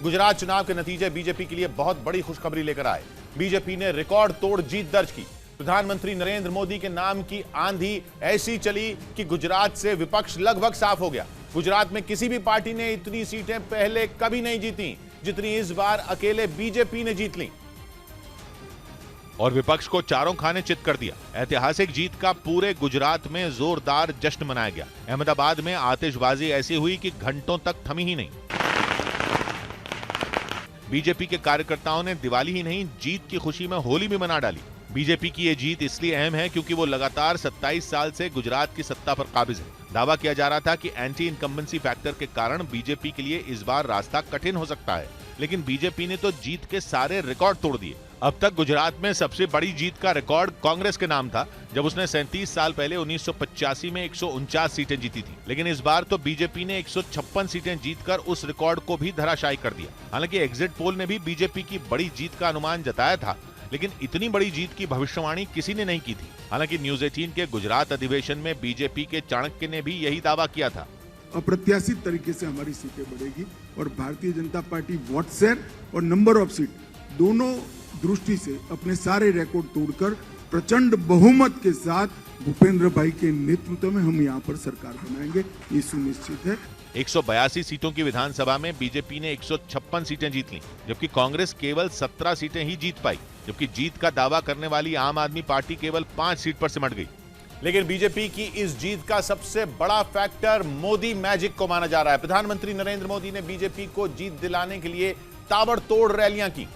गुजरात चुनाव के नतीजे बीजेपी के लिए बहुत बड़ी खुशखबरी लेकर आए। बीजेपी ने रिकॉर्ड तोड़ जीत दर्ज की। प्रधानमंत्री नरेंद्र मोदी के नाम की आंधी ऐसी चली कि गुजरात से विपक्ष लगभग साफ हो गया। गुजरात में किसी भी पार्टी ने इतनी सीटें पहले कभी नहीं जीती जितनी इस बार अकेले बीजेपी ने जीत ली और विपक्ष को चारों खाने चित कर दिया। ऐतिहासिक जीत का पूरे गुजरात में जोरदार जश्न मनाया गया। अहमदाबाद में आतिशबाजी ऐसी हुई कि घंटों तक थमी ही नहीं। बीजेपी के कार्यकर्ताओं ने दिवाली ही नहीं, जीत की खुशी में होली भी मना डाली। बीजेपी की यह जीत इसलिए अहम है क्योंकि वो लगातार 27 साल से गुजरात की सत्ता पर काबिज है। दावा किया जा रहा था कि एंटी इनकम्बेंसी फैक्टर के कारण बीजेपी के लिए इस बार रास्ता कठिन हो सकता है, लेकिन बीजेपी ने तो जीत के सारे रिकॉर्ड तोड़ दिए। अब तक गुजरात में सबसे बड़ी जीत का रिकॉर्ड कांग्रेस के नाम था, जब उसने 37 साल पहले 1985 में 149 सीटें जीती थी। लेकिन इस बार तो बीजेपी ने 156 सीटें जीतकर उस रिकॉर्ड को भी धराशायी कर दिया। हालांकि एग्जिट पोल ने भी बीजेपी की बड़ी जीत का अनुमान जताया था, लेकिन इतनी बड़ी जीत की भविष्यवाणी किसी ने नहीं की थी। हालांकि न्यूज 18 के गुजरात अधिवेशन में बीजेपी के चाणक्य ने भी यही दावा किया था। अप्रत्याशित तरीके से हमारी सीटें बढ़ेगी और Bharatiya Janata party vote share और नंबर ऑफ सीट दोनों दृष्टि से अपने सारे रिकॉर्ड तोड़कर प्रचंड बहुमत के साथ भूपेंद्र भाई के नेतृत्व में हम यहाँ पर सरकार बनाएंगे, ये सुनिश्चित है। 182 सीटों की विधानसभा में बीजेपी ने 156 सीटें जीत लीं, जबकि कांग्रेस केवल 17 सीटें ही जीत पाई। जबकि जीत का दावा करने वाली आम आदमी पार्टी केवल 5 सीट पर सिमट गई। लेकिन बीजेपी की इस जीत का सबसे बड़ा फैक्टर मोदी मैजिक को माना जा रहा है। प्रधानमंत्री नरेंद्र मोदी ने बीजेपी को जीत दिलाने के लिए ताबड़तोड़ रैलियां की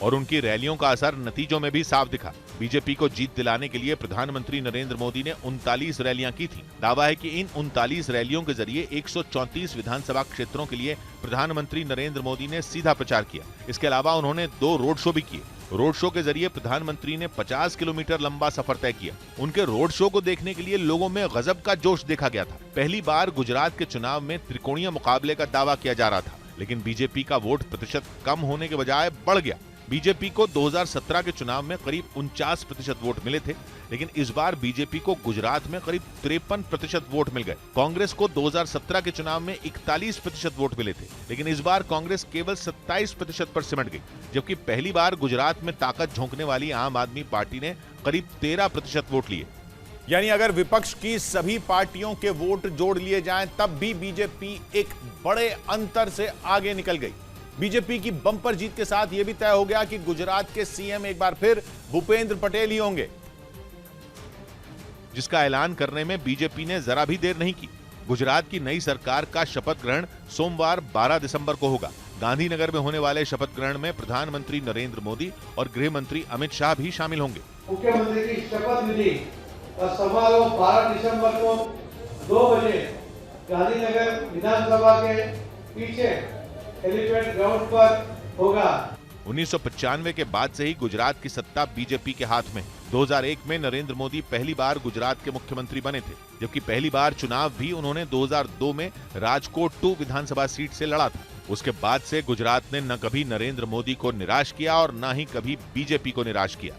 और उनकी रैलियों का असर नतीजों में भी साफ दिखा। बीजेपी को जीत दिलाने के लिए प्रधानमंत्री नरेंद्र मोदी ने 39 रैलियां की थी। दावा है कि इन 39 रैलियों के जरिए 134 विधानसभा क्षेत्रों के लिए प्रधानमंत्री नरेंद्र मोदी ने सीधा प्रचार किया। इसके अलावा उन्होंने 2 रोड शो भी किए। रोड शो के जरिए प्रधानमंत्री ने 50 किलोमीटर लंबा सफर तय किया। उनके रोड शो को देखने के लिए लोगों में गजब का जोश देखा गया था। पहली बार गुजरात के चुनाव में त्रिकोणीय मुकाबले का दावा किया जा रहा था, लेकिन बीजेपी का वोट प्रतिशत कम होने के बजाय बढ़ गया। बीजेपी को 2017 के चुनाव में करीब 49% वोट मिले थे, लेकिन इस बार बीजेपी को गुजरात में करीब 53% वोट मिल गए। कांग्रेस को 2017 के चुनाव में 41% वोट मिले थे, लेकिन इस बार कांग्रेस केवल 27% पर सिमट गई। जबकि पहली बार गुजरात में ताकत झोंकने वाली आम आदमी पार्टी ने करीब 13% वोट लिए। यानी अगर विपक्ष की सभी पार्टियों के वोट जोड़ लिए जाएं, तब भी बीजेपी एक बड़े अंतर से आगे निकल गई। बीजेपी की बंपर जीत के साथ यह भी तय हो गया कि गुजरात के सीएम एक बार फिर भूपेंद्र पटेल ही होंगे, जिसका ऐलान करने में बीजेपी ने जरा भी देर नहीं की। गुजरात की नई सरकार का शपथ ग्रहण सोमवार 12 दिसंबर को होगा। गांधीनगर में होने वाले शपथ ग्रहण में प्रधानमंत्री नरेंद्र मोदी और गृह मंत्री अमित शाह भी शामिल होंगे। मुख्यमंत्री की शपथ विधि का समारोह 12 दिसंबर को 2 बजे गांधीनगर विधानसभा के पीछे एलिफेंट ग्राउंड पर होगा। 1995 के बाद से ही गुजरात की सत्ता बीजेपी के हाथ में। 2001 में नरेंद्र मोदी पहली बार गुजरात के मुख्यमंत्री बने थे, जबकि पहली बार चुनाव भी उन्होंने 2002 में राजकोट 2 विधानसभा सीट से लड़ा था। उसके बाद से गुजरात ने न कभी नरेंद्र मोदी को निराश किया और न ही कभी बीजेपी को निराश किया।